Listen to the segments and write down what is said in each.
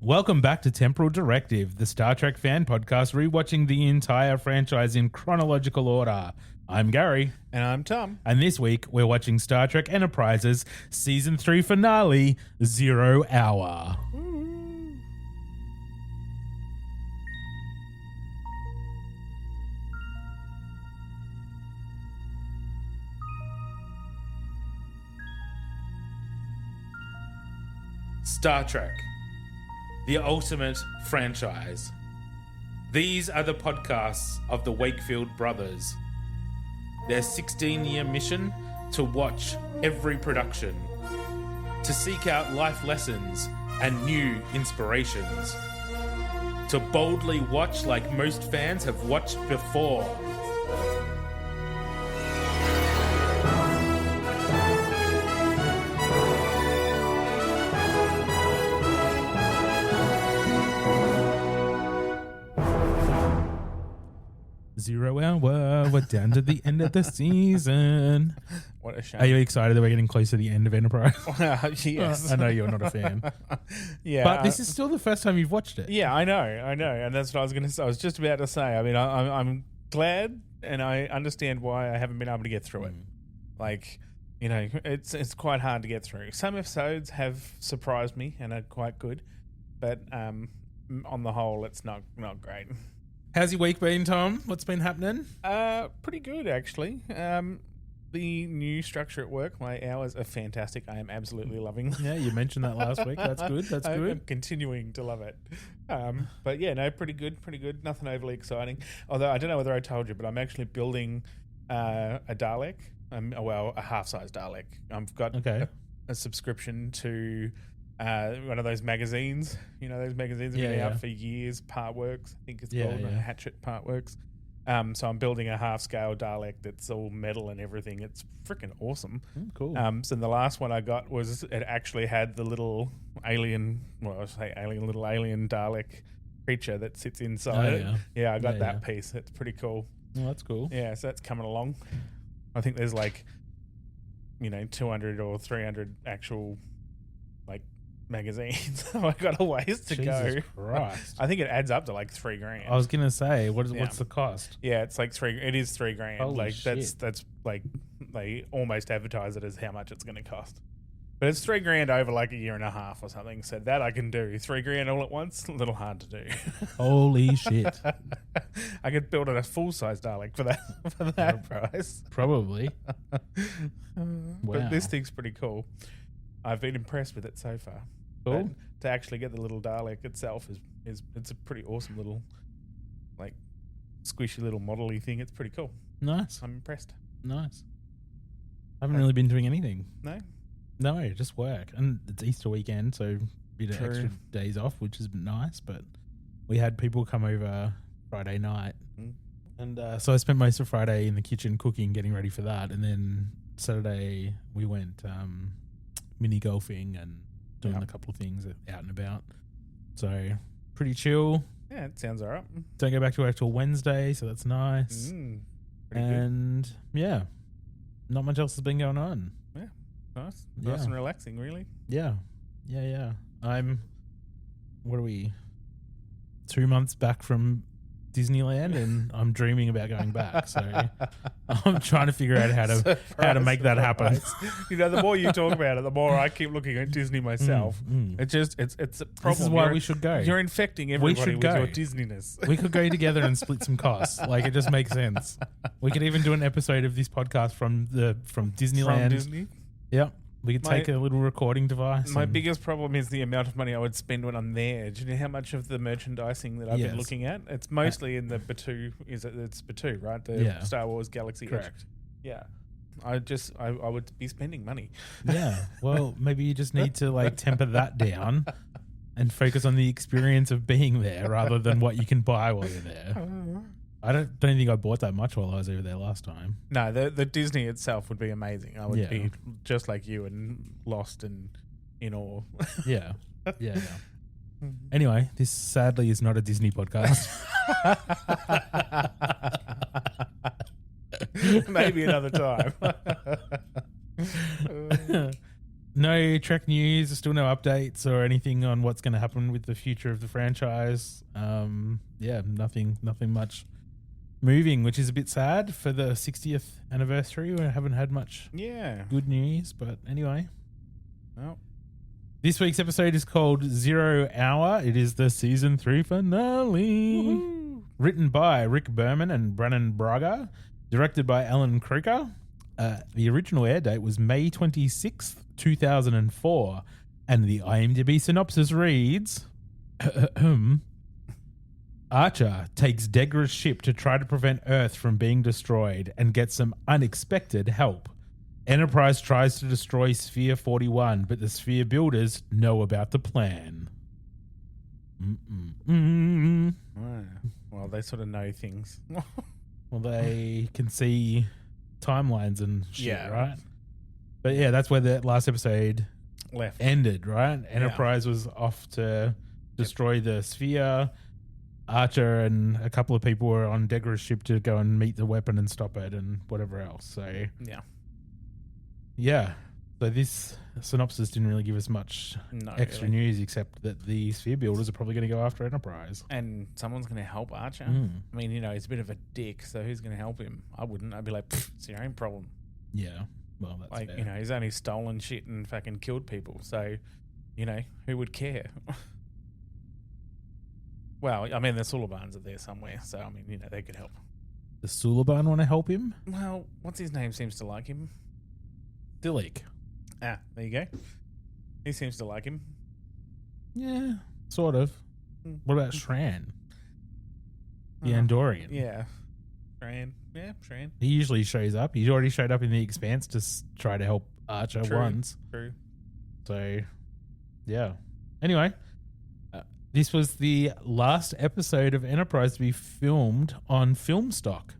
Welcome back to Temporal Directive, the Star Trek fan podcast rewatching the entire franchise in chronological order. I'm Gary. And I'm Tom. And this week we're watching Star Trek Enterprise's Season 3 finale, 0 Hour. Star Trek, the ultimate franchise. These are the podcasts of the Wakefield brothers. Their 16-year mission to watch every production, to seek out life lessons and new inspirations, to boldly watch like most fans have watched before. Zero hour, we're down to the end of the season. What a shame. Are you excited that we're getting close to the end of Enterprise? Yes. I know you're not a fan. Yeah. But this is still the first time you've watched it. Yeah, I know. And that's what I was going to say. I was just about to say. I mean, I'm glad and I understand why I haven't been able to get through it. Like, you know, it's quite hard to get through. Some episodes have surprised me and are quite good. But on the whole, it's not great. How's your week been, Tom? What's been happening? Pretty good, actually. The new structure at work, my hours are fantastic. I am absolutely loving them. Yeah, you mentioned that last week. That's good. That's good. I'm continuing to love it. But yeah, no, pretty good. Nothing overly exciting. Although I don't know whether I told you, but I'm actually building a Dalek. A half-size Dalek. I've got a subscription to one of those magazines. You know, those magazines have been out for years. Partworks, I think it's called. Hatchet Partworks. So I'm building a half-scale Dalek that's all metal and everything. It's freaking awesome. Cool. So the last one I got was it actually had the little alien, little alien Dalek creature that sits inside it. Yeah, I got that piece. It's pretty cool. Oh, that's cool. Yeah, so that's coming along. I think there's 200 or 300 actual magazines. I got a ways to go. Jesus Christ. I think it adds up to $3,000. I was gonna say, what's the cost? Yeah, it's it is $3,000. Holy shit. That's they almost advertise it as how much it's gonna cost. But it's $3,000 over a year and a half or something. So that I can do. $3,000 all at once, a little hard to do. Holy shit. I could build a full size Dalek for that price. Probably. But this thing's pretty cool. I've been impressed with it so far. Cool. But to actually get the little Dalek itself is it's a pretty awesome little squishy little model-y thing. It's pretty cool. Nice. I'm impressed. Nice. I haven't really been doing anything. No, just work. And it's Easter weekend, so a bit of True. extra days off, which is nice. But we had people come over Friday night. And so I spent most of Friday in the kitchen cooking, getting ready for that. And then Saturday we went mini golfing and doing a couple of things out and about. So pretty chill. Yeah, it sounds all right. Don't go back to work till Wednesday, so that's nice. And yeah, not much else has been going on. Yeah, nice and relaxing, really. Yeah. What are we, 2 months back from Disneyland, and I'm dreaming about going back. So I'm trying to figure out how to make that happen. You know, the more you talk about it, the more I keep looking at Disney myself. It's a problem. This is why we should go. You're infecting everybody with your Disneyness. We could go together and split some costs. It just makes sense. We could even do an episode of this podcast from Disneyland. From Disney? Yep. We could take a little recording device. My biggest problem is the amount of money I would spend when I'm there. Do you know how much of the merchandising that I've been looking at? It's mostly in the Batuu. It's Batuu, right? The Star Wars Galaxy Edge. Correct. Yeah. I would be spending money. Yeah. Well, maybe you just need to temper that down and focus on the experience of being there rather than what you can buy while you're there. I don't think I bought that much while I was over there last time. No, the Disney itself would be amazing. I would be just like you and lost and in awe. Yeah. Anyway, this sadly is not a Disney podcast. Maybe another time. no Trek news. Still no updates or anything on what's going to happen with the future of the franchise. Nothing much moving, which is a bit sad for the 60th anniversary. We haven't had much good news, but anyway. Well, this week's episode is called 0 Hour. It is the season 3 finale. woohoo. Written by Rick Berman and Brennan Braga. Directed by Alan Kruger. The original air date was May 26th, 2004. And the IMDb synopsis reads... Archer takes Degra's ship to try to prevent Earth from being destroyed and gets some unexpected help. Enterprise tries to destroy Sphere 41, but the Sphere builders know about the plan. Well, they sort of know things. Well, they can see timelines and shit, Yeah. right? But yeah, that's where the last episode Left. ended, right? Enterprise was off to destroy the Sphere. Archer and a couple of people were on Degra's ship to go and meet the weapon and stop it and whatever else. So, yeah. So this synopsis didn't really give us much extra news except that the Sphere builders are probably going to go after Enterprise. And someone's going to help Archer. I mean, he's a bit of a dick, so who's going to help him? I wouldn't. I'd be like, it's your own problem. Yeah. Well, that's like, fair. he's only stolen shit and fucking killed people. So, who would care? Well, I mean, the Sulabans are there somewhere, so, I mean, they could help. The Sulaban want to help him? Well, what's his name seems to like him? Dillik. Ah, there you go. He seems to like him. Yeah, sort of. What about Shran? The Andorian. Yeah. Shran. Yeah, Shran. He usually shows up. He already showed up in The Expanse to try to help Archer once. True. So, yeah. Anyway, this was the last episode of Enterprise to be filmed on film stock.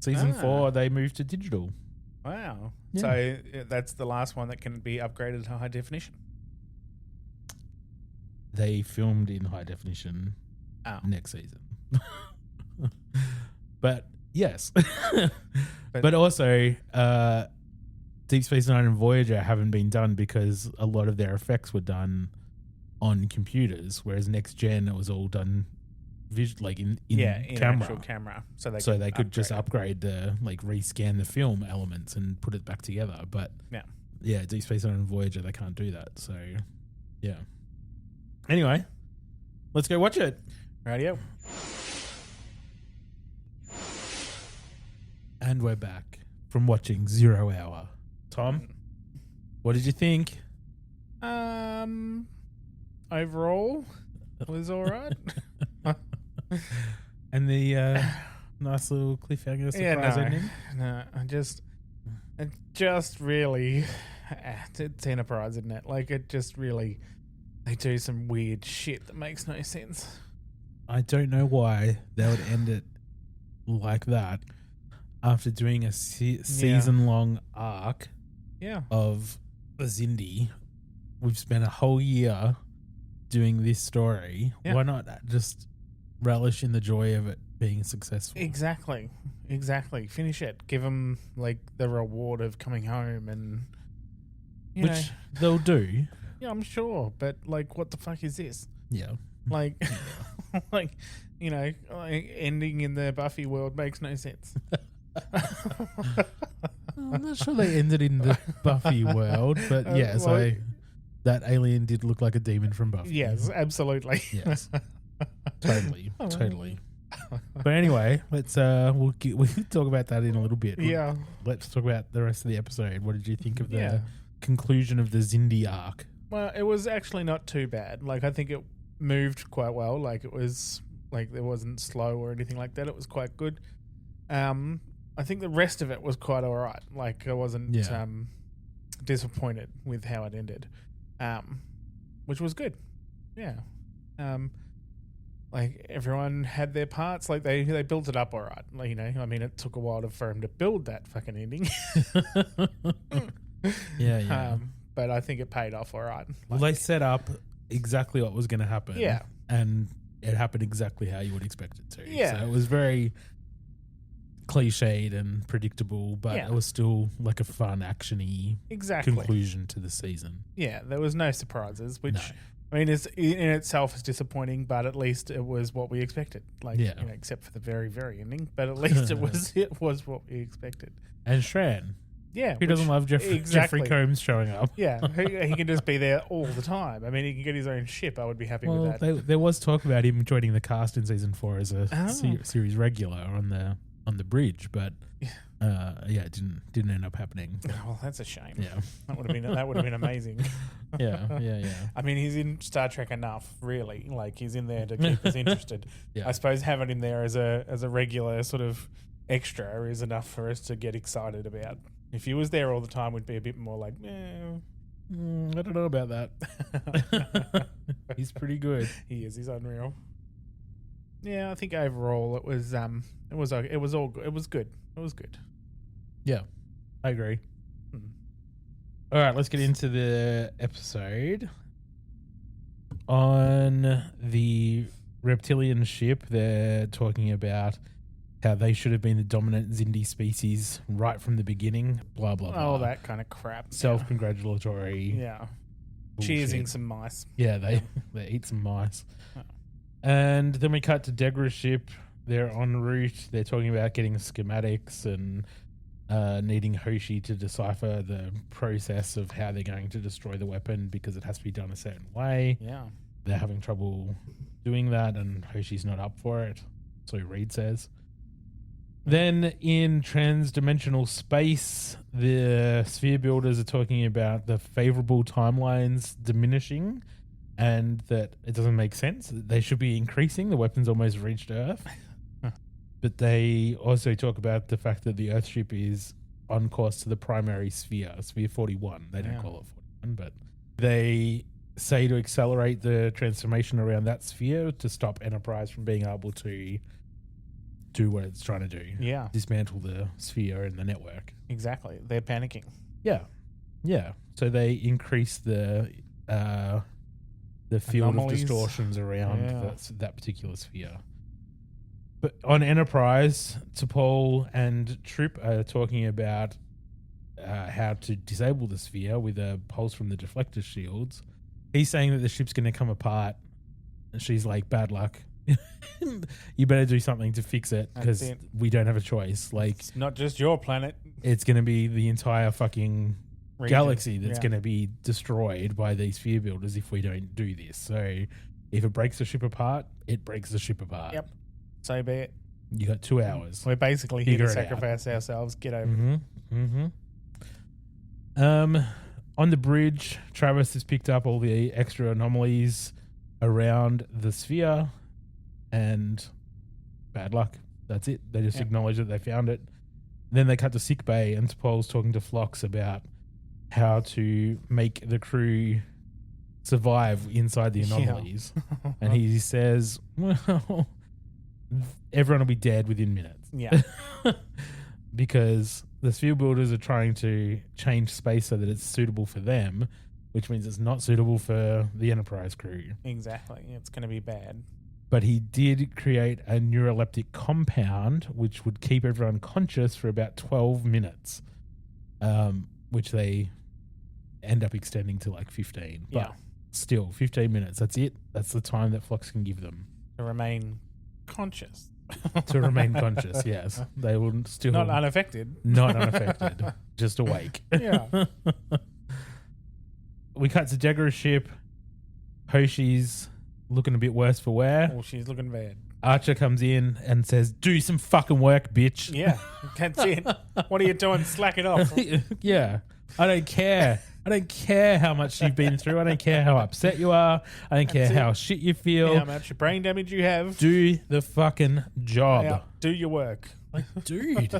Season 4, they moved to digital. Wow. Yeah. So that's the last one that can be upgraded to high definition. They filmed in high definition next season. But yes. but also Deep Space Nine and Voyager haven't been done because a lot of their effects were done on computers, whereas Next Gen it was all done in camera. Actual camera. So they could just upgrade the rescan the film elements and put it back together. But Deep Space Nine and Voyager they can't do that. So yeah. Anyway, let's go watch it. Radio. And we're back from watching 0 Hour. Tom, what did you think? Overall, it was all right. And the nice little cliffhanger surprise ending? No, it just really, it's Enterprise, isn't it? It just really, they do some weird shit that makes no sense. I don't know why they would end it like that after doing a season-long arc of a Xindi. We've spent a whole year doing this story. Yeah. Why not just relish in the joy of it being successful? Exactly. Finish it. Give them the reward of coming home and which they'll do. Yeah, I'm sure. But what the fuck is this? Yeah. Ending in the Buffy world makes no sense. I'm not sure they ended in the Buffy world, but that alien did look like a demon from Buffy. Yes, absolutely. Yes, totally. But anyway, let's we'll talk about that in a little bit. Yeah, let's talk about the rest of the episode. What did you think of the conclusion of the Xindi arc? Well, it was actually not too bad. I think it moved quite well. It was it wasn't slow or anything like that. It was quite good. I think the rest of it was quite all right. I wasn't disappointed with how it ended, which was good. Yeah. Everyone had their parts. They built it up all right. It took a while for him to build that fucking ending. Yeah. But I think it paid off all right. Well, they set up exactly what was going to happen. Yeah. And it happened exactly how you would expect it to. Yeah. So it was very cliched and predictable, but Yeah. it was still like a fun, action-y Exactly. conclusion to the season. Yeah, there was no surprises, which No. I mean, is in itself is disappointing, but at least it was what we expected. Like, Yeah. except for the very, very ending, but at least it was what we expected. And Shran, Yeah, who doesn't love Jeffrey exactly. Combs showing up? Yeah, he can just be there all the time. I mean, he can get his own ship. I would be happy with that. There was talk about him joining the cast in season 4 as a Oh. series regular on the bridge, but it didn't end up happening. Well, that's a shame. Yeah, That would have been amazing. yeah. I mean, he's in Star Trek enough, really. Like, he's in there to keep us interested. Yeah. I suppose having him there as a regular sort of extra is enough for us to get excited about. If he was there all the time, we'd be a bit more like, I don't know about that. He's pretty good. he is. He's unreal. Yeah, I think overall it was good. It was good. Yeah, I agree. Hmm. All right, let's get into the episode. On the reptilian ship, they're talking about how they should have been the dominant Xindi species right from the beginning. Blah, blah, blah. Oh, that kind of crap. Self-congratulatory. Yeah. bullshit. Cheersing some mice. Yeah, they eat some mice. Oh. And then we cut to Degra's ship. They're en route. They're talking about getting schematics and needing Hoshi to decipher the process of how they're going to destroy the weapon because it has to be done a certain way. Yeah. They're having trouble doing that, and Hoshi's not up for it. So Reed says. Then in trans-dimensional space, the sphere builders are talking about the favorable timelines diminishing and that it doesn't make sense. They should be increasing. The weapon's almost reached Earth. But they also talk about the fact that the Earth ship is on course to the primary sphere, Sphere 41. They don't call it 41, but they say to accelerate the transformation around that sphere to stop Enterprise from being able to do what it's trying to do. Yeah. Dismantle the sphere and the network. Exactly. They're panicking. Yeah. Yeah. So they increase the field Anomalies. of distortions around Yeah. that particular sphere. But on Enterprise, T'Pol and Trip are talking about how to disable the sphere with a pulse from the deflector shields. He's saying that the ship's going to come apart. And she's like, bad luck. You better do something to fix it because That's it. we don't have a choice. Like, It's not just your planet. it's going to be the entire fucking Region. galaxy that's Yeah. going to be destroyed by these sphere builders if we don't do this. So if it breaks the ship apart, it breaks the ship apart. Yep. So be it. You got 2 hours. We're basically here Figure to it out. sacrifice ourselves. Get over it. Mm-hmm. Mm-hmm. On the bridge, Travis has picked up all the extra anomalies around the sphere, and bad luck. That's it. They just acknowledge that they found it. Then they cut to sick bay, and T'Pol's talking to Phlox about how to make the crew survive inside the anomalies. And he says, well, everyone will be dead within minutes. Yeah. Because the sphere builders are trying to change space so that it's suitable for them, which means it's not suitable for the Enterprise crew. Exactly. It's going to be bad. But he did create a neuroleptic compound which would keep everyone conscious for about 12 minutes, which they end up extending to like 15. But Yeah. still, 15 minutes. That's it. That's the time that Phlox can give them To remain conscious. to remain conscious. Yes. They will still Not unaffected. not unaffected, just awake. Yeah. We cut to Degra's ship. Hoshi's looking a bit worse for wear. Oh, she's looking bad. Archer comes in and says, do some fucking work, bitch. Yeah. That's it. What are you doing? Slack it off. Yeah. I don't care. I don't care how much you've been through. I don't care how upset you are. I don't care That's it. how shit you feel. How much brain damage you have. Do the fucking job. Yeah, do your work. Like, dude,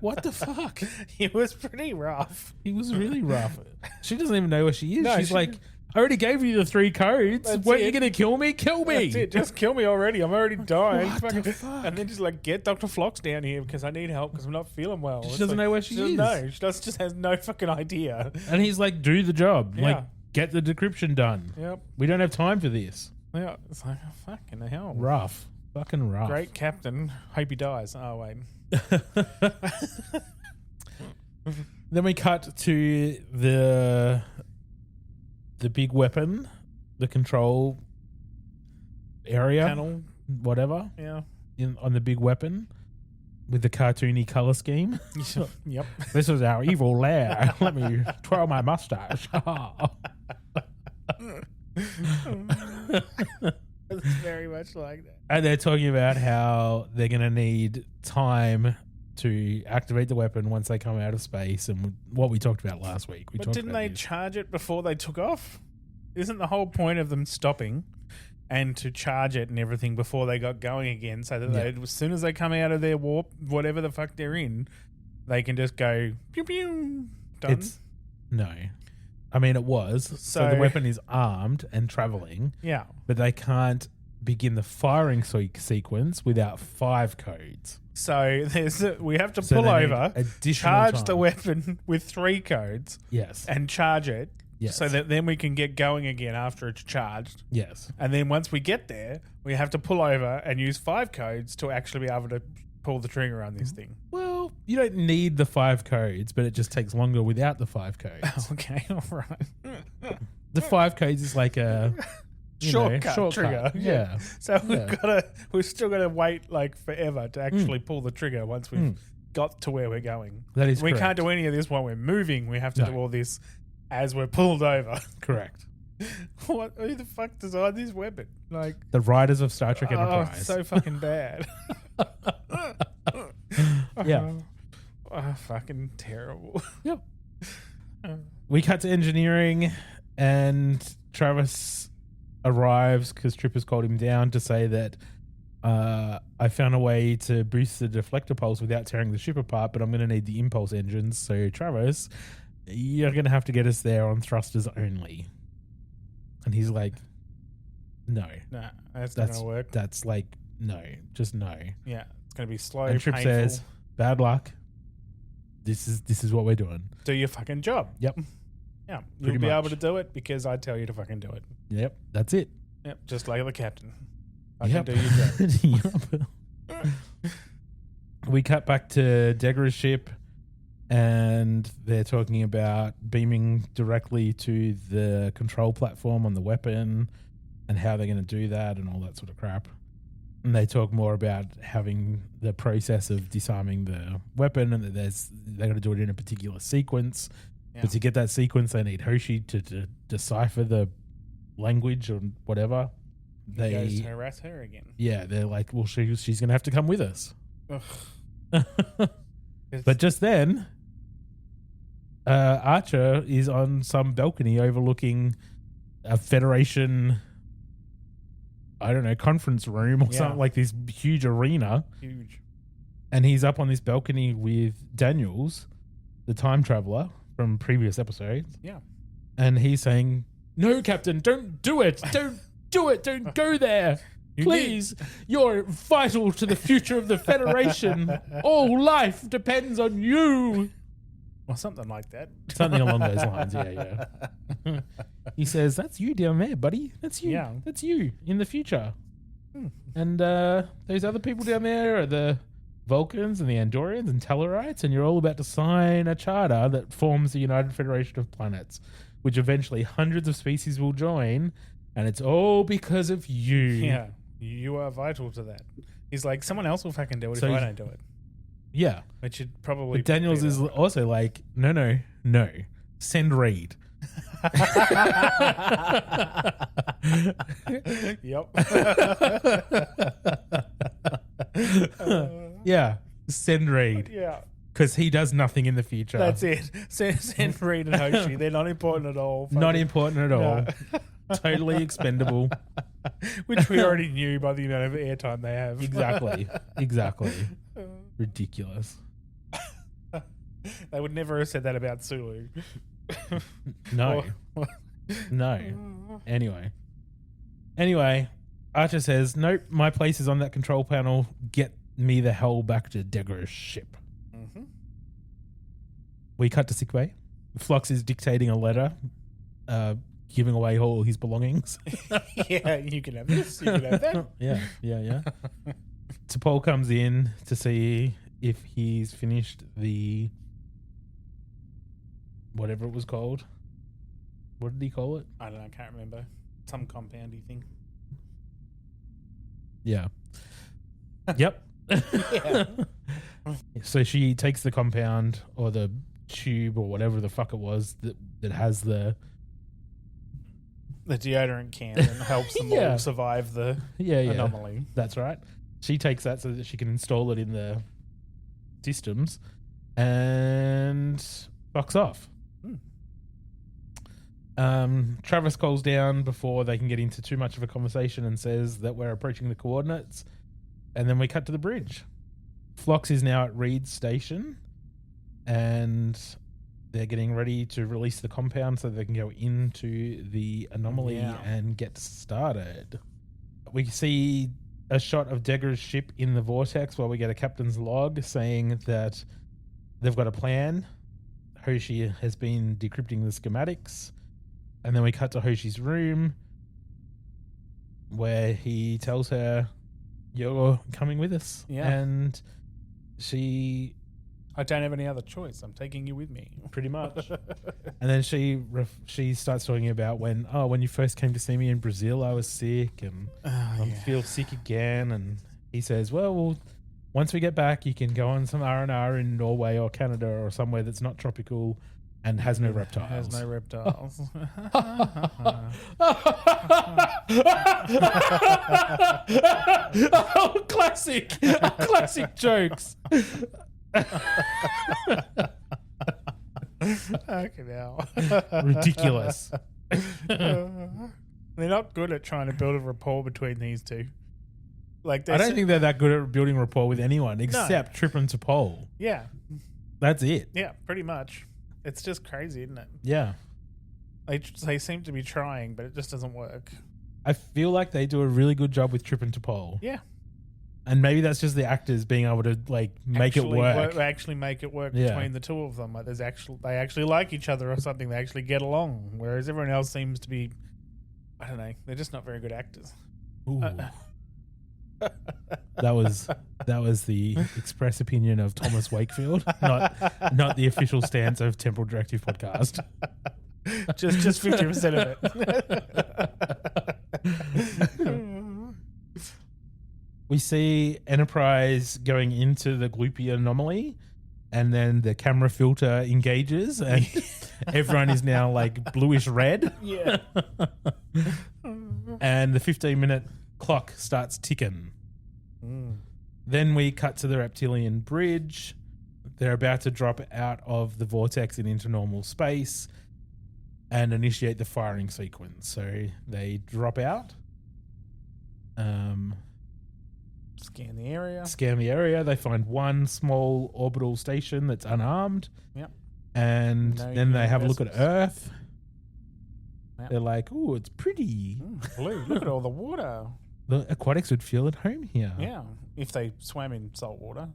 what the fuck? It was pretty rough. He was really rough. She doesn't even know where she is. No, She's she like, didn't. I already gave you the 3 codes. That's Weren't it. you going to kill me? Kill me. That's it. Just kill me already. I'm already dying. What the Fucking- fuck? And then just like get Dr. Phlox down here because I need help because I'm not feeling well. She It's doesn't like, know where she doesn't is. know. She just has no fucking idea. And he's like, do the job. Yeah. Like, get the decryption done. Yep. We don't have time for this. Yeah. It's like, oh, fucking hell. Rough. Fucking rough. Great captain. Hope he dies. Oh, wait. Then we cut to the big weapon, the control area, Panel. whatever, Yeah. on the big weapon with the cartoony color scheme. Yep. This is our evil lair. Let me twirl my mustache. It's very much like that. And they're talking about how they're going to need time to activate the weapon once they come out of space, and what we talked about last week. But didn't they charge it before they took off? Isn't the whole point of them stopping and to charge it and everything before they got going again, so that they, as soon as they come out of their warp, whatever the fuck they're in, they can just go pew pew. Done. No. I mean, it was. So the weapon is armed and traveling. Yeah. But they can't begin the firing sequence without 5 codes. So we have to pull over, charge the weapon with 3 codes. Yes. And charge it. Yes. So that then we can get going again after it's charged. Yes. And then once we get there, we have to pull over and use 5 codes to actually be able to pull the trigger on this thing. Well, you don't need the 5 codes, but it just takes longer without the 5 codes. Okay, all right. The 5 codes is like a shortcut trigger. Yeah. So we've still got to wait like forever to actually pull the trigger once we've got to where we're going. That is We correct. can't do any of this while we're moving. We have to do all this as we're pulled over. Correct. Who the fuck designed this weapon? Like The writers of Star Trek Enterprise. so fucking bad. Yeah. Fucking terrible. Yep. We cut to engineering, and Travis arrives because Tripper's called him down to say that I found a way to boost the deflector pulse without tearing the ship apart, but I'm going to need the impulse engines. So Travis, you're going to have to get us there on thrusters only. And he's like, no. Nah, that's not going to work. That's like, no, just no. Yeah, it's going to be slow, And Trip painful. says, bad luck. This is what we're doing. Do your fucking job. Yep. Yeah, Pretty you'll be much. able to do it because I tell you to fucking do it. Yep. That's it. Yep, just like the captain. I Yep. can do your job. Yep. We cut back to Degra's ship, and they're talking about beaming directly to the control platform on the weapon and how they're going to do that and all that sort of crap. And they talk more about having the process of disarming the weapon, and that they're going to do it in a particular sequence. Yeah. But to get that sequence, they need Hoshi to decipher the language or whatever. He goes to harass her again. Yeah, they're like, well, she's going to have to come with us. Ugh. But just then, Archer is on some balcony overlooking a Federation, I don't know, conference room or something, like this huge arena. Huge. And he's up on this balcony with Daniels, the time traveler from previous episodes. Yeah. And he's saying, no, Captain, don't do it. Don't do it. Don't go there. Please. You're vital to the future of the Federation. All life depends on you. Or something like that. Something along those lines, yeah. He says, that's you down there, buddy. That's you. Yeah. That's you in the future. And those other people down there are the Vulcans and the Andorians and Tellarites, and you're all about to sign a charter that forms the United Federation of Planets, which eventually hundreds of species will join, and it's all because of you. Yeah. You are vital to that. He's like, someone else will fucking do it if I don't do it. Yeah. Which should probably But Daniels is also like, no. Send Reed. Yep. Yeah. Send Reed. Yeah. Because he does nothing in the future. That's it. Send Reed and Hoshi. They're not important at all. Not important at all. No. Totally expendable. Which we already knew by the amount of airtime they have. Exactly. Ridiculous. They would never have said that about Sulu. No. No. Anyway, Archer says, nope, my place is on that control panel. Get me the hell back to Degra's ship. Mm-hmm. We cut to sickbay. Phlox is dictating a letter giving away all his belongings. Yeah, you can have this, you can have that. Yeah. T'Pol comes in to see if he's finished the whatever it was called. What did he call it? I don't know, I can't remember. Some compoundy thing. Yeah. Yep. Yeah. So she takes the compound or the tube or whatever the fuck it was that has the deodorant can and helps them Yeah. all survive the anomaly. That's right. She takes that so that she can install it in the systems and fucks off. Travis calls down before they can get into too much of a conversation and says that we're approaching the coordinates. And then we cut to the bridge. Phlox is now at Reed's station and they're getting ready to release the compound so they can go into the anomaly and get started. We see a shot of Degra's ship in the vortex while we get a captain's log saying that they've got a plan. Hoshi has been decrypting the schematics. And then we cut to Hoshi's room where he tells her, "You're coming with us." Yeah. And she... I don't have any other choice. I'm taking you with me. Pretty much. And then she starts talking about when you first came to see me in Brazil, I was sick and I feel sick again. And he says, well, once we get back, you can go on some R&R in Norway or Canada or somewhere that's not tropical and has no reptiles. Has no reptiles. Oh, classic jokes. Okay, now. Ridiculous. They're not good at trying to build a rapport between these two. Like I don't think they're that good at building rapport with anyone except Trip and T'Pol. Yeah. That's it. Yeah, pretty much. It's just crazy, isn't it? Yeah. They seem to be trying, but it just doesn't work. I feel like they do a really good job with Trip and T'Pol. Yeah. And maybe that's just the actors being able to make it work. Actually make it work Yeah. between the two of them. Like they actually like each other or something. They actually get along. Whereas everyone else seems to be, I don't know, they're just not very good actors. Ooh. That was the express opinion of Thomas Wakefield, not the official stance of Temporal Directive podcast. just 50% of it. We see Enterprise going into the gloopy anomaly, and then the camera filter engages, and everyone is now like bluish red. Yeah. And the 15-minute clock starts ticking. Then we cut to the reptilian bridge. They're about to drop out of the vortex and into normal space and initiate the firing sequence. So they drop out. Scan the area. They find one small orbital station that's unarmed. Yep. And No then they have a look vessels. at Earth. Yep. They're like, "Oh, it's pretty." Blue. Look at all the water. The aquatics would feel at home here. Yeah. If they swam in salt water.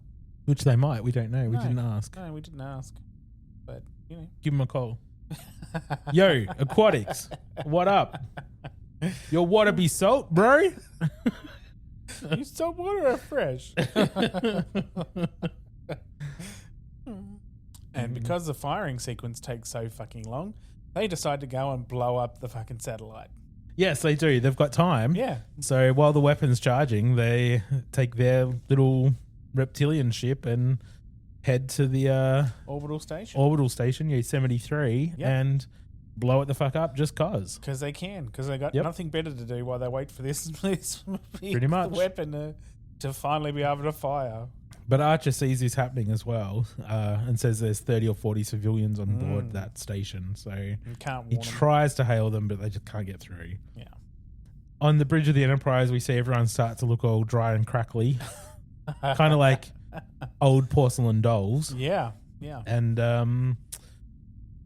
Which they might. We don't know. We No. didn't ask. No, we didn't ask. But, you know. Give them a call. Yo, aquatics. What up? Your water be salt, bro? Is salt water or fresh? And because the firing sequence takes so fucking long, they decide to go and blow up the fucking satellite. Yes, they do. They've got time. Yeah. So while the weapon's charging, they take their little reptilian ship and head to the Orbital station. orbital station, Yosemite 3, Yep. and blow it the fuck up just cause. Because they can. Because they got Yep. nothing better to do while they wait for this Pretty much. weapon to finally be able to fire. But Archer sees this happening as well and says there's 30 or 40 civilians on board that station. So You can't he warn them. tries to hail them, but they just can't get through. Yeah. On the bridge of the Enterprise, we see everyone start to look all dry and crackly, kind of like old porcelain dolls. Yeah. Yeah. And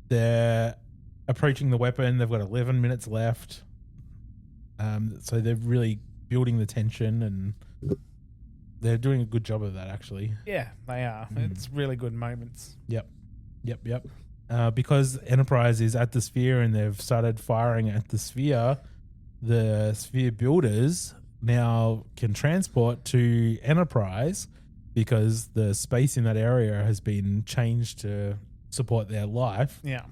they're approaching the weapon. They've got 11 minutes left. So they're really building the tension, and they're doing a good job of that, actually. Yeah, they are. It's really good moments. Yep. because Enterprise is at the sphere and they've started firing at the sphere builders now can transport to Enterprise because the space in that area has been changed to support their life. Yeah.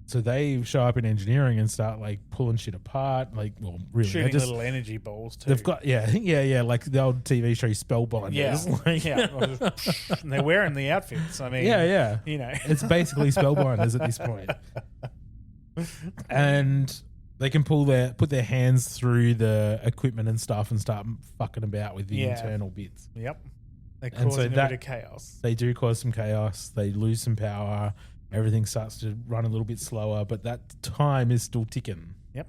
So they show up in engineering and start like pulling shit apart, like really Shooting little energy balls too. They've got like the old TV show Spellbinders. Yeah, and they're wearing the outfits. I mean, it's basically Spellbinders at this point. And they can put their hands through the equipment and stuff and start fucking about with the internal bits. Yep, they're causing a bit of chaos. They do cause some chaos. They lose some power. Everything starts to run a little bit slower, but that time is still ticking. Yep.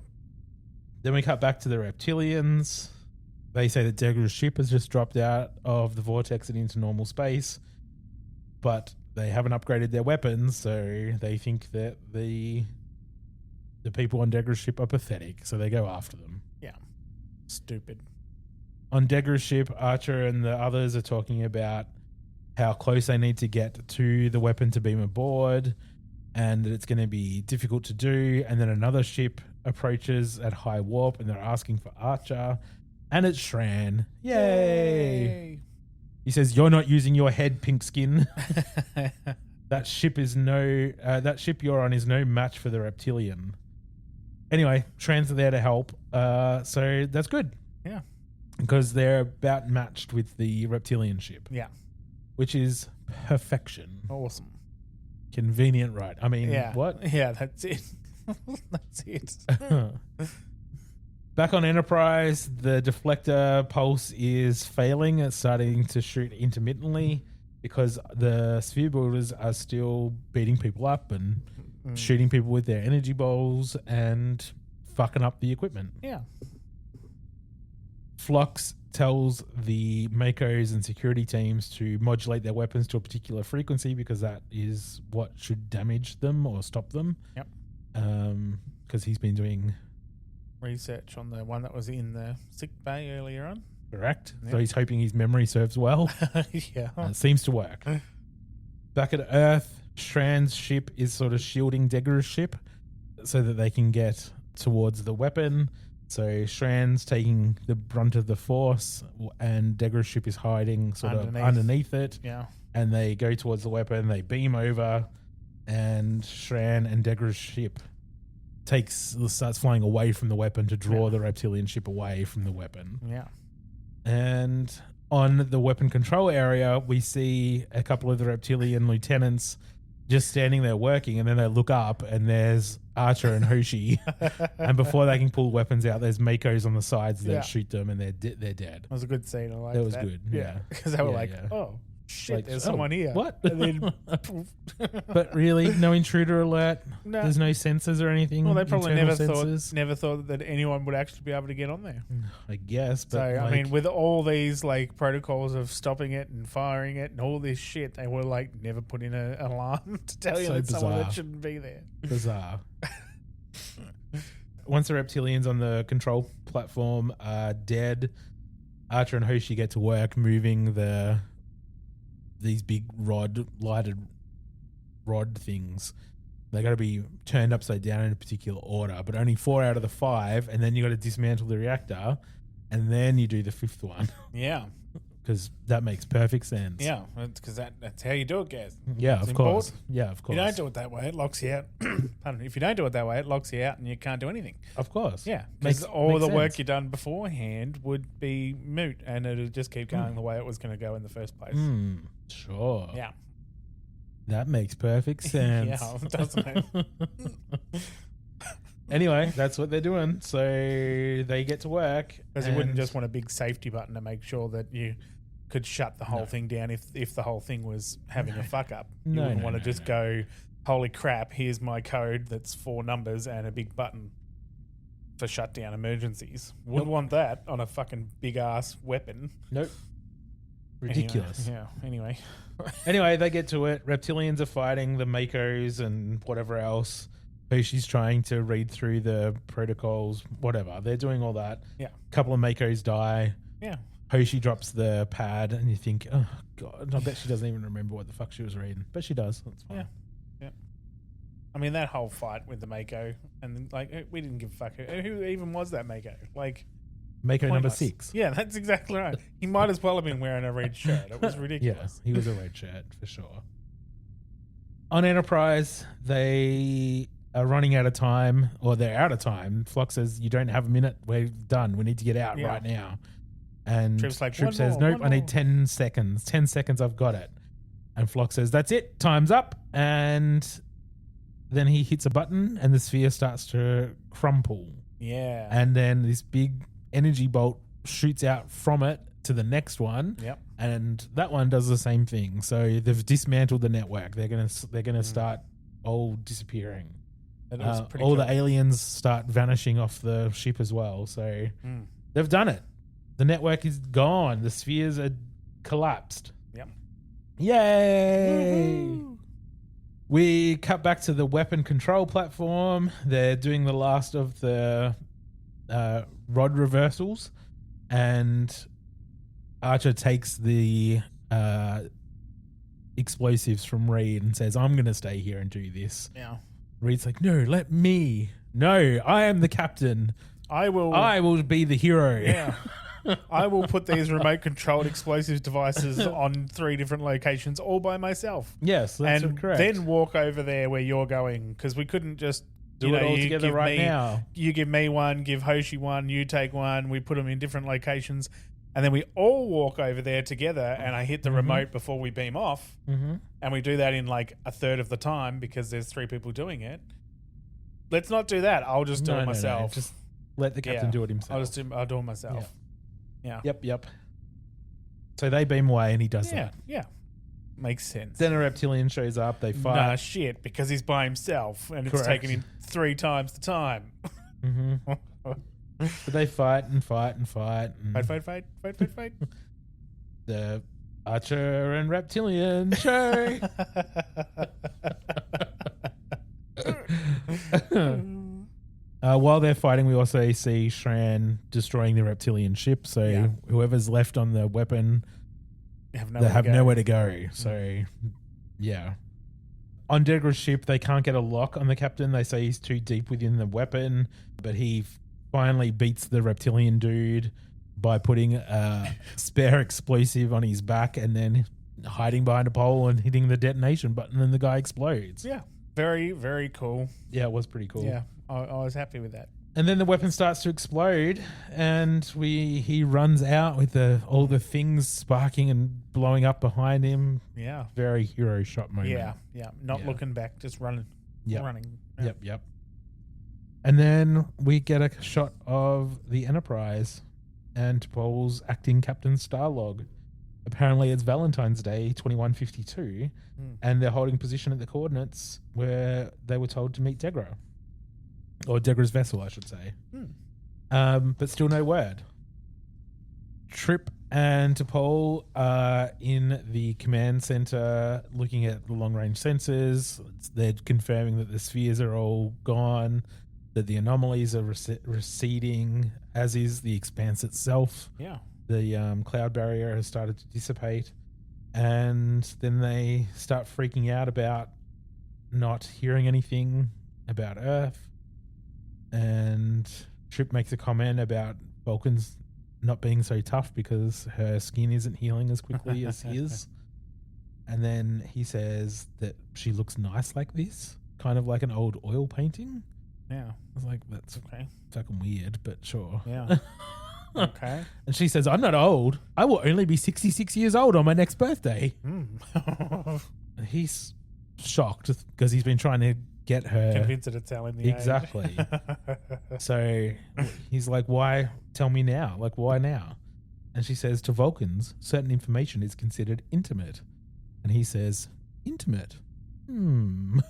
Then we cut back to the reptilians. They say that Degra's ship has just dropped out of the vortex and into normal space, but they haven't upgraded their weapons, so they think that the people on Degra's ship are pathetic, so they go after them. Yeah. Stupid. On Degra's ship, Archer and the others are talking about how close they need to get to the weapon to beam aboard, and that it's going to be difficult to do. And then another ship approaches at high warp, and they're asking for Archer, and it's Shran. Yay! He says, "You're not using your head, pink skin." That ship you're on is no match for the reptilian. Anyway, Shran's there to help, so that's good. Yeah, because they're about matched with the reptilian ship. Yeah. Which is perfection. Awesome. Convenient, right? I mean, what? Yeah, that's it. That's it. Back on Enterprise, the deflector pulse is failing. It's starting to shoot intermittently because the sphere builders are still beating people up and shooting people with their energy balls and fucking up the equipment. Yeah. Phlox tells the Makos and security teams to modulate their weapons to a particular frequency because that is what should damage them or stop them. Yep. Because he's been doing research on the one that was in the sick bay earlier on. Correct. Yep. So he's hoping his memory serves well. Yeah. It seems to work. Back at Earth, Shran's ship is sort of shielding Degra's ship so that they can get towards the weapon. So Shran's taking the brunt of the force and Degra's ship is hiding sort of underneath it. Yeah. And they go towards the weapon, they beam over, and Shran and Degra's ship starts flying away from the weapon to draw the reptilian ship away from the weapon. Yeah. And on the weapon control area, we see a couple of the reptilian lieutenants just standing there working, and then they look up and there's Archer and Hoshi. And before they can pull weapons out, there's Makos on the sides that shoot them, and they're dead. It was a good scene. I liked that. Was good. Yeah. Because they were oh, shit, like, there's someone here. What? And then, but really, no intruder alert? No. There's no sensors or anything? Well, they probably never sensors? thought that anyone would actually be able to get on there. I guess. But so, I mean, with all these like protocols of stopping it and firing it and all this shit, they were like never put in an alarm to tell you that someone that shouldn't be there. Bizarre. Once the reptilians on the control platform are dead, Archer and Hoshi get to work moving these big lighted rod things. They got to be turned upside down in a particular order, but only 4 out of the 5, and then you got to dismantle the reactor, and then you do the 5th one. Yeah. Because that makes perfect sense. Yeah, because that's how you do it, guys. Yeah, of course. Important. Yeah, of course. If you don't do it that way, it locks you out. Pardon me. If you don't do it that way, it locks you out and you can't do anything. Of course. Yeah, because all the work you've done beforehand would be moot and it would just keep going the way it was going to go in the first place. Sure. Yeah. That makes perfect sense. Yeah, doesn't it? Anyway, that's what they're doing. So they get to work. Because you wouldn't just want a big safety button to make sure that you could shut the whole thing down if the whole thing was having a fuck up. You wouldn't want to just go, holy crap, here's my code that's 4 numbers and a big button for shutdown emergencies. Wouldn't want that on a fucking big ass weapon. Nope. Ridiculous. Anyway. Anyway, they get to it. Reptilians are fighting the Makos and whatever else. She's trying to read through the protocols, whatever. They're doing all that. Yeah. A couple of Makos die. Yeah. Hoshi drops the pad and you think, oh, God, I bet she doesn't even remember what the fuck she was reading. But she does. That's fine. Yeah. I mean, that whole fight with the Mako, and like, we didn't give a fuck. Who even was that Mako? Like, Mako number pointless. 6. Yeah, that's exactly right. He might as well have been wearing a red shirt. It was Yeah, ridiculous. he was a red shirt for sure. On Enterprise, they are running out of time, or they're out of time. Flock says, "You don't have a minute. We're done. We need to get out right now." And Trip's like, Trip "One says, more, "Nope, one I more." need 10 seconds. 10 seconds, I've got it." And Flock says, "That's it. Time's up." And then he hits a button, and the sphere starts to crumple. Yeah. And then this big energy bolt shoots out from it to the next one. Yep. And that one does the same thing. So they've dismantled the network. They're gonna start all disappearing. That was pretty all cool. the aliens start vanishing off the ship as well. So Mm. they've done it. The network is gone. The spheres are collapsed. Yep. Yay! Woohoo! We cut back to the weapon control platform. They're doing the last of the rod reversals, and Archer takes the explosives from Reed and says, "I'm going to stay here and do this." Yeah. Reed's like, "No, let me. No, I am the captain. I will be the hero." Yeah. I will put these remote controlled explosive devices on 3 different locations all by myself. Yes, that's And correct. then walk over there where you're going, because we couldn't just do it all you together give right me- now. You give me one, give Hoshi one, you take one, we put them in different locations, and then we all walk over there together, and I hit the remote before we beam off, and we do that in like a third of the time because there's 3 people doing it. Let's not do that. I'll just do it myself. Just let the captain do it himself. I'll do it myself. Yeah. Yep. So they beam away and he does that. Yeah. Makes sense. Then a reptilian shows up. They fight. Nah, shit, because he's by himself and it's Correct. taken him 3 times the time. But they fight and fight and fight. And Fight. the Archer and Reptilian show. While they're fighting, we also see Shran destroying the reptilian ship. So whoever's left on the weapon, they have nowhere to go. So, yeah. On Degra's ship, they can't get a lock on the captain. They say he's too deep within the weapon, but he finally beats the reptilian dude by putting a spare explosive on his back and then hiding behind a pole and hitting the detonation button, and the guy explodes. Yeah. Very, very cool. Yeah, it was pretty cool. Yeah. I was happy with that. And then the weapon starts to explode, and he runs out with all the things sparking and blowing up behind him. Yeah. Very hero shot moment. Yeah. Not looking back, just running. Yep. Running. Yep. And then we get a shot of the Enterprise and Paul's acting Captain Starlog. Apparently it's Valentine's Day, 2152, and they're holding position at the coordinates where they were told to meet Degra. Or Degra's vessel, I should say. But still no word. Trip and T'Pol are in the command center looking at the long-range sensors. They're confirming that the spheres are all gone, that the anomalies are receding, as is the expanse itself. Yeah. The cloud barrier has started to dissipate. And then they start freaking out about not hearing anything about Earth. And Trip makes a comment about Vulcan's not being so tough because her skin isn't healing as quickly as his. And then he says that she looks nice like this, kind of like an old oil painting. Yeah. I was like, that's Okay. fucking weird, but sure. Yeah. Okay. And she says, "I'm not old. I will only be 66 years old on my next birthday." And he's shocked because he's been trying to get her Convinced her to tell him the exactly. age. So he's like, "Why tell me now? Like, why now?" And she says, "To Vulcans, certain information is considered intimate." And he says, "Intimate? And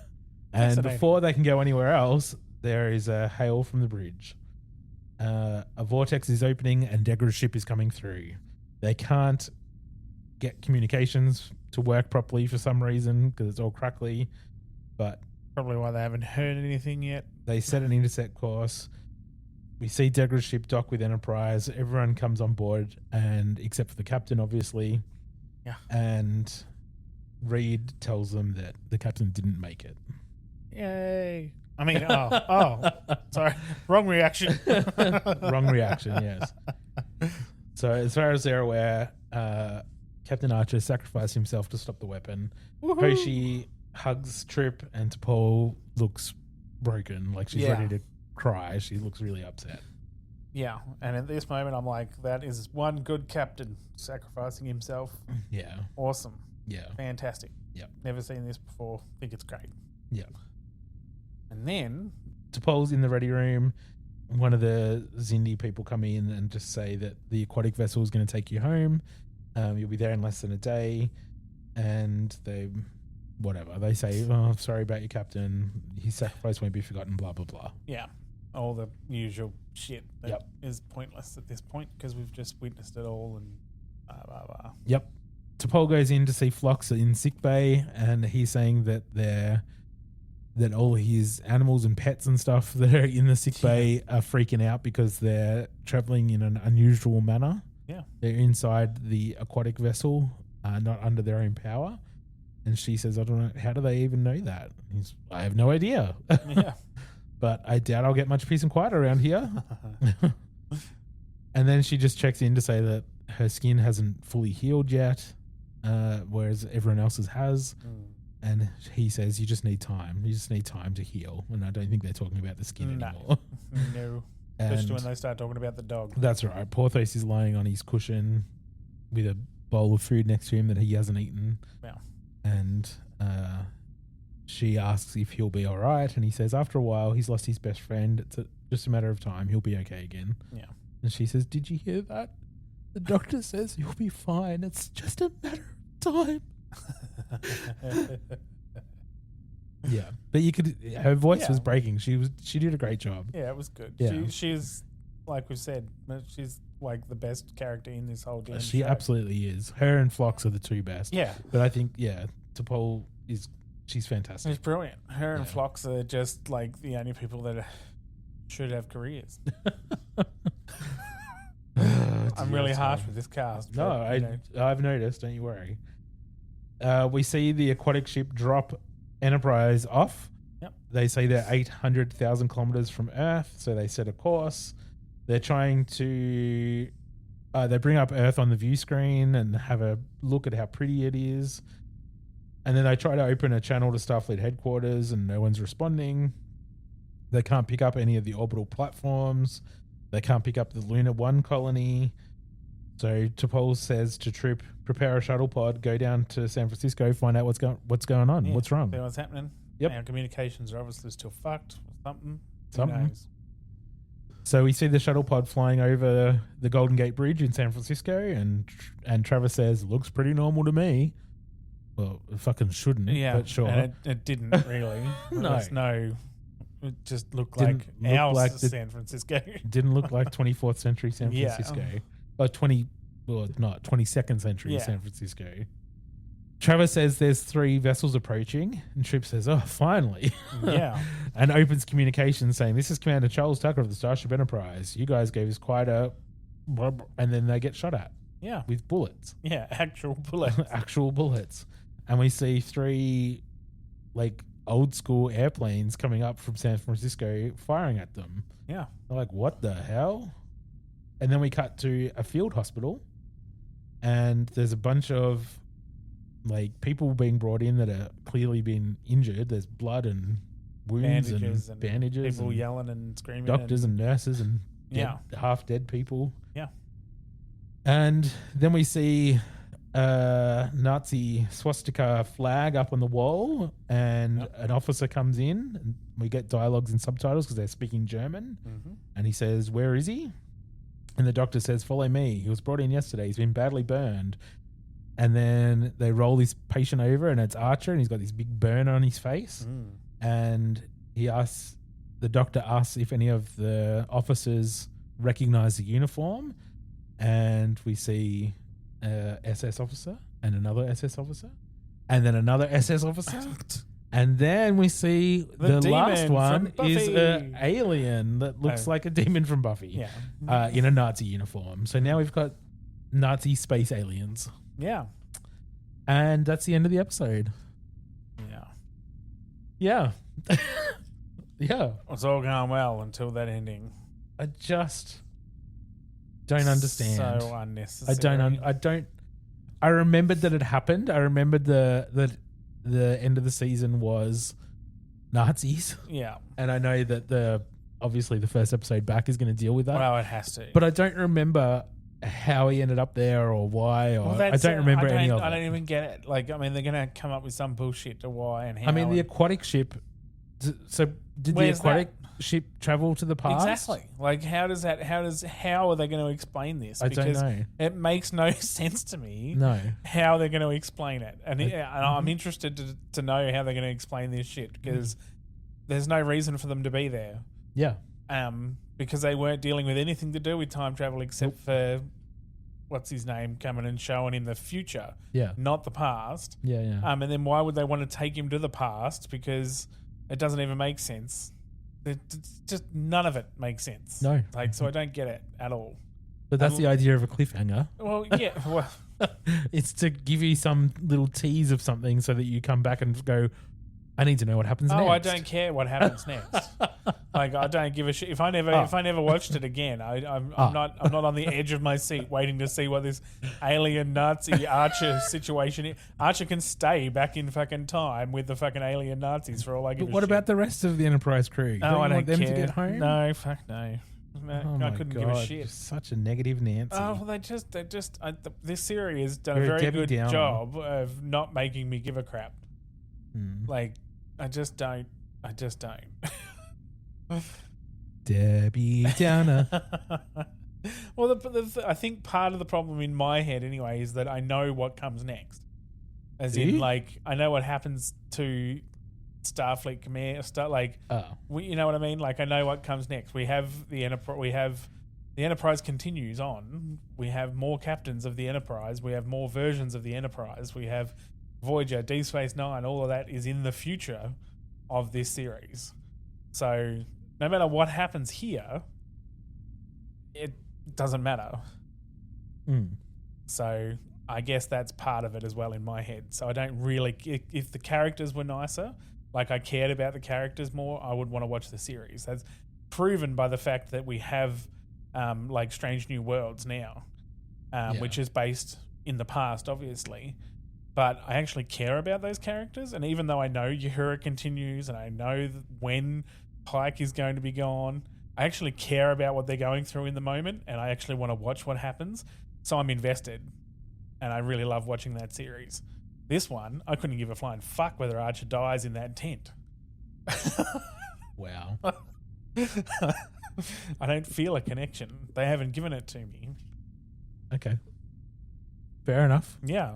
before they can go anywhere else, there is a hail from the bridge. A vortex is opening and Degra's ship is coming through. They can't get communications to work properly for some reason because it's all crackly, but Probably why they haven't heard anything yet. they set an intercept course. We see Degra's ship dock with Enterprise. Everyone comes on board, and except for the captain, obviously. Yeah. And Reed tells them that the captain didn't make it. Yay. I mean, sorry. Wrong reaction. Wrong reaction, yes. So as far as they're aware, Captain Archer sacrificed himself to stop the weapon. Woohoo. Hoshi hugs Trip, and T'Pol looks broken, like she's ready to cry. She looks really upset. Yeah, and at this moment, I'm like, that is one good captain sacrificing himself. Yeah. Awesome. Yeah. Fantastic. Yep. Never seen this before. Think it's great. Yeah. And then T'Pol's in the ready room. One of the Zindi people come in and just say that the aquatic vessel is going to take you home. You'll be there in less than a day. And they say, oh, sorry about your captain. His sacrifice won't be forgotten, blah, blah, blah. yeah, all the usual shit that is pointless at this point because we've just witnessed it all and blah, blah, blah. Yep. T'Pol goes in to see Phlox in sickbay, and he's saying that that all his animals and pets and stuff that are in the sickbay are freaking out because they're traveling in an unusual manner. Yeah. They're inside the aquatic vessel, not under their own power. And she says, I don't know, how do they even know that? I have no idea. Yeah. But I doubt I'll get much peace and quiet around here. And then she just checks in to say that her skin hasn't fully healed yet, whereas everyone else's has. And he says, you just need time. You just need time to heal. And I don't think they're talking about the skin anymore. No. Especially when they start talking about the dog. That's right. Porthos is lying on his cushion with a bowl of food next to him that he hasn't eaten. Yeah. And she asks if he'll be all right. And he says, after a while, he's lost his best friend. It's just a matter of time. He'll be okay again. Yeah. And she says, did you hear that? The doctor says he'll be fine. It's just a matter of time. Yeah, but you could. Her voice was breaking. She did a great job. Yeah, it was good. Yeah. She's like we said, she's like the best character in this whole damn She show. absolutely is. Her and Phlox are the two best. Yeah, but I think T'Pol she's fantastic. She's brilliant. Her and Phlox are just like the only people that should have careers. I'm really harsh with this cast. No, I've noticed. Don't you worry. We see the aquatic ship drop Enterprise off. Yep. They say they're 800,000 kilometers from Earth, so they set a course. They're trying to... they bring up Earth on the view screen and have a look at how pretty it is. And then they try to open a channel to Starfleet headquarters and no one's responding. They can't pick up any of the orbital platforms. They can't pick up the Luna 1 colony. So T'Pol says to Trip, prepare a shuttle pod, go down to San Francisco, find out what's going on, what's wrong. See what's happening. Yep. Our communications are obviously still fucked or something. Who knows? So we see the shuttle pod flying over the Golden Gate Bridge in San Francisco, and Travis says, looks pretty normal to me. Well, it fucking shouldn't, but sure. And it didn't really. No. It just looked like our San Francisco. Didn't look like 24th century San Francisco. 22nd century San Francisco. Travis says there's 3 vessels approaching, and Trip says, oh, finally. Yeah. And opens communication saying, this is Commander Charles Tucker of the Starship Enterprise. You guys gave us quite a... And then they get shot at. Yeah. With bullets. Yeah, actual bullets. Actual bullets. And we see 3, old school airplanes coming up from San Francisco firing at them. Yeah. They're like, what the hell? And then we cut to a field hospital, and there's a bunch of people being brought in that are clearly been injured. There's blood and wounds and bandages. People yelling and screaming. Doctors and nurses and half dead people. Yeah. And then we see a Nazi swastika flag up on the wall, and an officer comes in, and we get dialogues and subtitles because they're speaking German. Mm-hmm. And he says, where is he? And the doctor says, follow me. He was brought in yesterday. He's been badly burned. And then they roll this patient over, and it's Archer, and he's got this big burn on his face. And the doctor asks if any of the officers recognize the uniform. And we see SS officer and another SS officer and then another SS officer. And then we see the last one is an alien that looks like a demon from Buffy in a Nazi uniform. So now we've got Nazi space aliens. Yeah. And that's the end of the episode. Yeah. Yeah. Yeah. It's all going well until that ending. I just don't understand. So unnecessary. I don't. I remembered that it happened. I remembered the end of the season was Nazis, Yeah. and I know that obviously the first episode back is going to deal with that. Well, it has to. But I don't remember how he ended up there or why. Or Well, I don't remember any of it. I don't even get it. Like, I mean, they're going to come up with some bullshit to why and how. I mean, the aquatic ship. So did the Where's aquatic ship travel to the past? Exactly. Like, how are they going to explain this? I don't know. It makes no sense to me. No. How they're going to explain it, and I'm interested to know how they're going to explain this shit because there's no reason for them to be there. Yeah. Because they weren't dealing with anything to do with time travel except for what's his name coming and showing in the future, Yeah. not the past. Yeah. And then why would they want to take him to the past? Because it doesn't even make sense. Just none of it makes sense. No. Like, so I don't get it at all. But that's the idea of a cliffhanger. Well, yeah. Well, It's to give you some little tease of something so that you come back and go, I need to know what happens next. I don't care what happens next. Like, I don't give a shit. If I never watched it again, I'm not on the edge of my seat waiting to see what this alien Nazi Archer situation is. Archer can stay back in fucking time with the fucking alien Nazis for all I give But a what shit. about the rest of the Enterprise crew? Oh, I you don't want them care. to get home? No, fuck no. Oh I couldn't give a shit. you're such a negative Nancy. Oh, well, this series has done You're a a very Debbie good Downer. job of not making me give a crap. Like, I just don't. Debbie Downer. Well, I think part of the problem in my head, anyway, is that I know what comes next. As in, like, I know what happens to Starfleet Command. You know what I mean? Like, I know what comes next. We have the Enterprise. The Enterprise continues on. We have more captains of the Enterprise. We have more versions of the Enterprise. We have Voyager, Deep Space Nine. All of that is in the future of this series. So no matter what happens here, it doesn't matter. So I guess that's part of it as well in my head. So I don't really... If the characters were nicer, like I cared about the characters more, I would want to watch the series. That's proven by the fact that we have like Strange New Worlds now, which is based in the past, obviously. But I actually care about those characters. And even though I know Uhura continues and I know when Pike is going to be gone, I actually care about what they're going through in the moment and I actually want to watch what happens. So I'm invested. And I really love watching that series. This one, I couldn't give a flying fuck whether Archer dies in that tent. Wow. I don't feel a connection. They haven't given it to me. Okay. Fair enough. Yeah.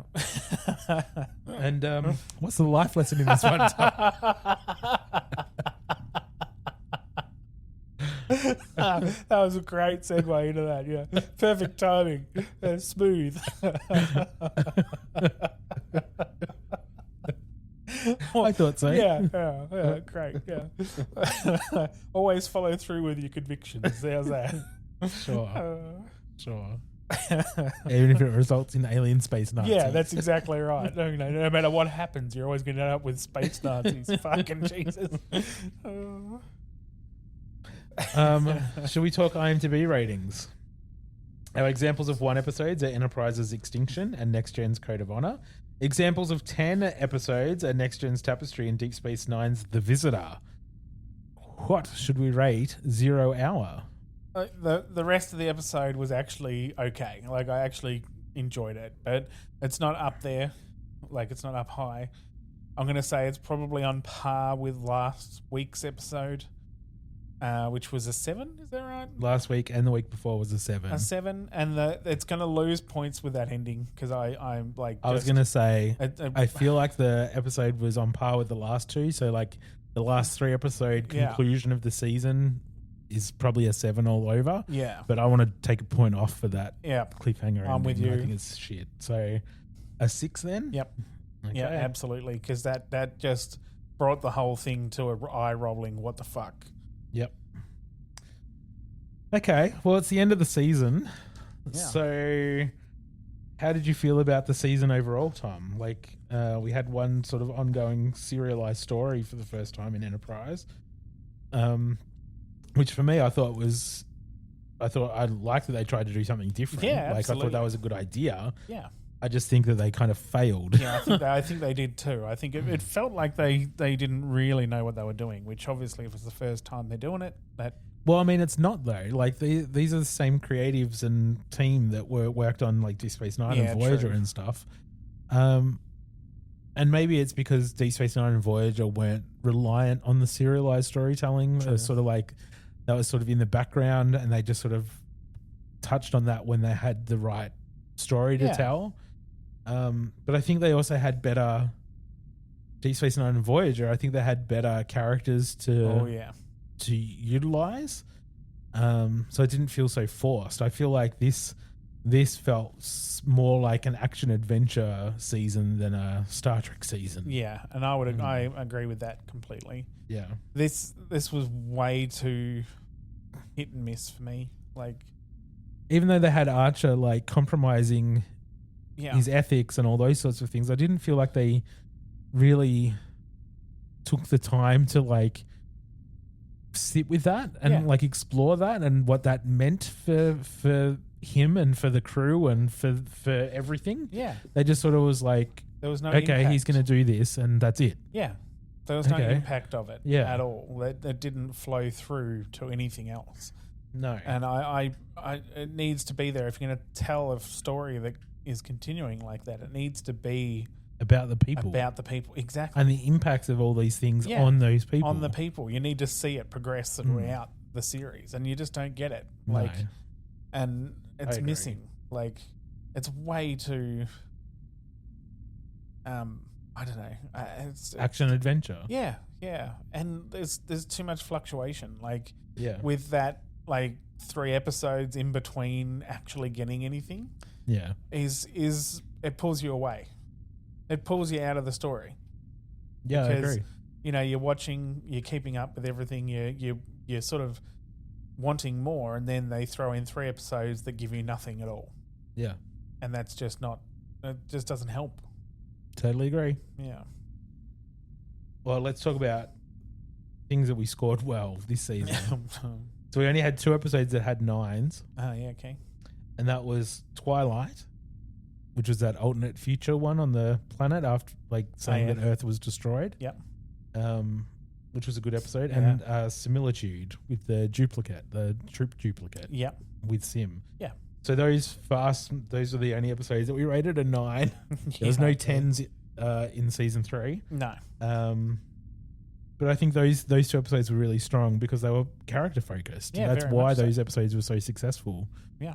And what's the life lesson in this one? That was a great segue into that. Yeah, perfect timing, smooth. I thought so. Yeah, great. Yeah, always follow through with your convictions. How's that? Sure. Even if it results in alien space Nazis. Yeah, that's exactly right. No matter what happens, you're always going to end up with space Nazis. Fucking Jesus. Should we talk IMDb ratings? Our examples of 1 episodes are Enterprise's Extinction and Next Gen's Code of Honor. Examples of 10 episodes are Next Gen's Tapestry and Deep Space Nine's The Visitor. What should we rate 0 Hour? The rest of the episode was actually okay. Like, I actually enjoyed it, but it's not up there. Like, it's not up high. I'm going to say it's probably on par with last week's episode, which was a 7. Is that right? Last week and the week before was a 7. A 7, and it's going to lose points with that ending because I'm like. I was going to say, I feel like the episode was on par with the last 2. So, like, the last 3 episode conclusion of the season is probably a 7 all over. Yeah. But I want to take a point off for that cliffhanger. I'm with you. I think it's shit. So a 6 then? Yep. Okay. Yeah, absolutely. Because that just brought the whole thing to a eye-rolling what the fuck. Yep. Okay. Well, it's the end of the season. Yeah. So how did you feel about the season overall, Tom? Like, we had one sort of ongoing serialized story for the first time in Enterprise, which for me I thought I liked that they tried to do something different. Yeah, like absolutely. I thought that was a good idea. Yeah. I just think that they kind of failed. Yeah, I think they did too. I think it felt like they didn't really know what they were doing, which obviously if it's the first time they're doing it, that Well, I mean, it's not though. Like these are the same creatives and team that worked on like Deep Space Nine and Voyager and stuff. And maybe it's because Deep Space Nine and Voyager weren't reliant on the serialized storytelling. It was sort of like that was sort of in the background, and they just sort of touched on that when they had the right story to tell. But I think they also had better Deep Space Nine and Voyager. I think they had better characters to utilize. So it didn't feel so forced. I feel like this felt more like an action adventure season than a Star Trek season. Yeah, and I agree with that completely. Yeah. This was way too hit and miss for me. Like, even though they had Archer like compromising his ethics and all those sorts of things, I didn't feel like they really took the time to like sit with that and like explore that and what that meant for him and for the crew and for everything. Yeah. They just sort of was like, there was no okay, impact. he's going to do this and that's it. Yeah. There was no impact of it at all. That didn't flow through to anything else. No. And I it needs to be there. If you're going to tell a story that is continuing like that, it needs to be about the people. Exactly. And the impacts of all these things on those people. On the people. You need to see it progress throughout the series, and you just don't get it. Like, and it's missing. Like, it's way too I don't know. It's action adventure. Yeah, yeah. And there's too much fluctuation. Like, with that, like 3 episodes in between actually getting anything. Yeah. Is it pulls you away. It pulls you out of the story. Yeah, because, I agree. You know, you're watching, you're keeping up with everything. You're sort of wanting more, and then they throw in 3 episodes that give you nothing at all. Yeah. And that's just not. It just doesn't help. Totally agree. Yeah. Well, let's talk about things that we scored well this season. So we only had 2 episodes that had 9s. Oh, yeah, okay. And that was Twilight, which was that alternate future one on the planet after, like, saying that Earth was destroyed. Yep. Which was a good episode. Yeah. And Similitude with the duplicate, the troop duplicate. Yep. With Sim. Yeah. So those are the only episodes that we rated a 9. There was no 10s in season 3. No. But I think those 2 episodes were really strong because they were character focused. Yeah, that's why those episodes were so successful. Yeah.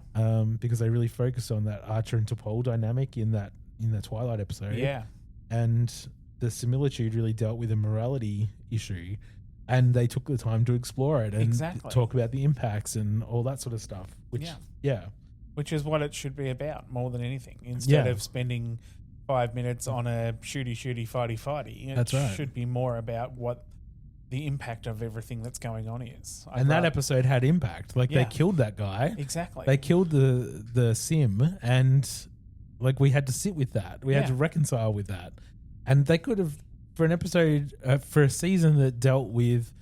Because they really focused on that Archer and T'Pol dynamic in the Twilight episode. Yeah. And the Similitude really dealt with a morality issue, and they took the time to explore it and talk about the impacts and all that sort of stuff. Which is what it should be about more than anything. Instead of spending 5 minutes on a shooty, fighty. It should be more about what the impact of everything that's going on is. That episode had impact. Like, they killed that guy. Exactly. They killed the Sim, and like, we had to sit with that. We had to reconcile with that. And they could have, for an episode, for a season that dealt with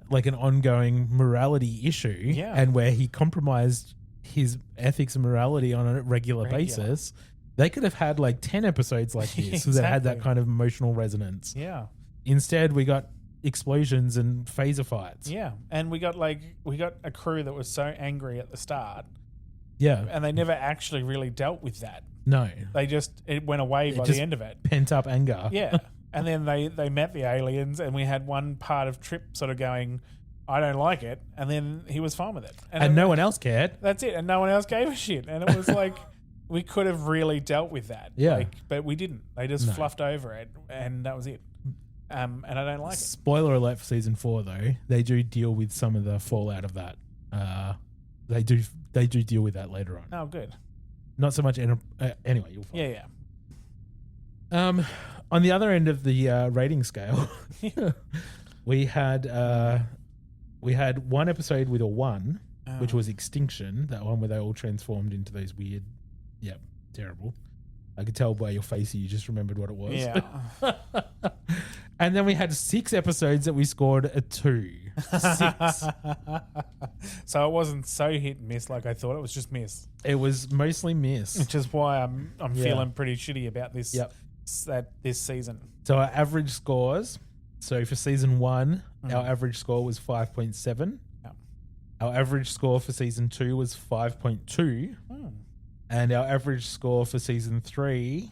like an ongoing morality issue, and where he compromised his ethics and morality on a regular basis, they could have had like 10 episodes like this that had that kind of emotional resonance. Yeah. Instead, we got explosions and phaser fights. Yeah. And we got a crew that was so angry at the start. Yeah. And they never actually really dealt with that. No. It went away by the end of it. Pent up anger. Yeah. And then they met the aliens, and we had one part of Trip sort of going, I don't like it. And then he was fine with it. And no one else cared. That's it. And no one else gave a shit. And it was like, we could have really dealt with that. Yeah. But we didn't. They just fluffed over it, and that was it. And I don't like it. Spoiler alert for season 4, though. They do deal with some of the fallout of that. They do deal with that later on. Oh, good. Not so much. Anyway, you'll find. Yeah. On the other end of the rating scale, we had one episode with a 1, which was Extinction. That one where they all transformed into those weird, terrible. I could tell by your face you just remembered what it was. Yeah. And then we had 6 episodes that we scored a 2. 6. So it wasn't so hit and miss like I thought. It was just miss, It was mostly miss. which is why I'm Yeah. feeling pretty shitty about this. Yep. This season. So our average scores. So for season 1, our average score was 5.7. Yep. Our average score for season 2 was 5.2. And our average score for season 3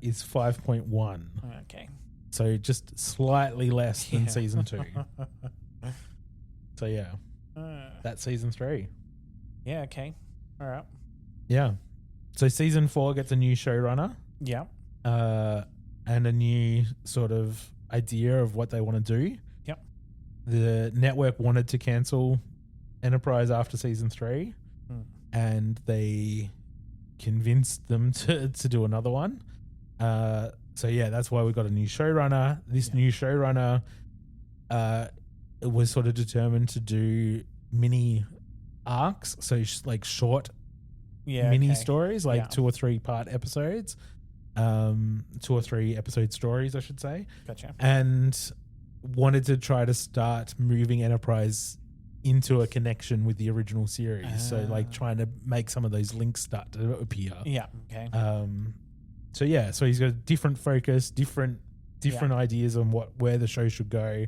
is 5.1. Okay. So just slightly less than season 2. So yeah, that's season 3. Yeah. Okay. All right. Yeah. So season 4 gets a new showrunner Yeah. and a new sort of idea of what they want to do. Yep. The network wanted to cancel Enterprise after season 3, and they convinced them to do another one. So yeah, that's why we got a new showrunner. This new showrunner was sort of determined to do mini arcs, so like short mini stories, like 2 or 3 part episodes, 2 or 3 episode stories, I should say. Gotcha. And wanted to try to start moving Enterprise into a connection with the original series. So like trying to make some of those links start to appear. Yeah. Okay. So yeah, so he's got a different focus, different ideas on where the show should go.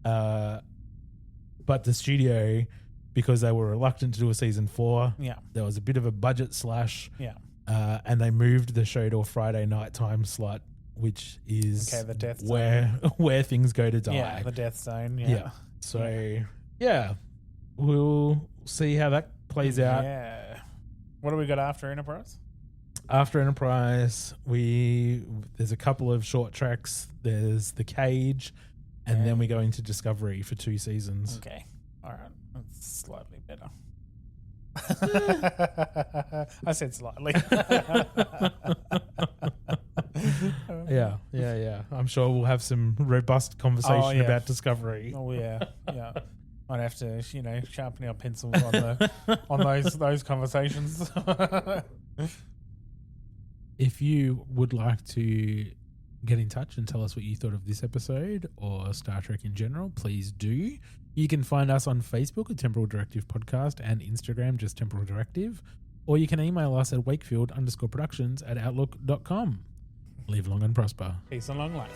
But the studio, because they were reluctant to do a season 4, there was a bit of a budget slash. Yeah. And they moved the show to a Friday night time slot, which is the death where things go to die. Yeah, the death zone. Yeah. So yeah, we'll see how that plays out. Yeah. What do we got after Enterprise? After Enterprise, there's a couple of short tracks. There's The Cage, and then we go into Discovery for 2 seasons. Okay. All right. That's slightly better. I said slightly. Yeah. I'm sure we'll have some robust conversation about Discovery. Oh yeah. I'd have to, sharpen our pencils on those conversations. If you would like to get in touch and tell us what you thought of this episode or Star Trek in general, please do. You can find us on Facebook at Temporal Directive Podcast and Instagram, just Temporal Directive, or you can email us at wakefield_productions@outlook.com. Live long and prosper. Peace and long life.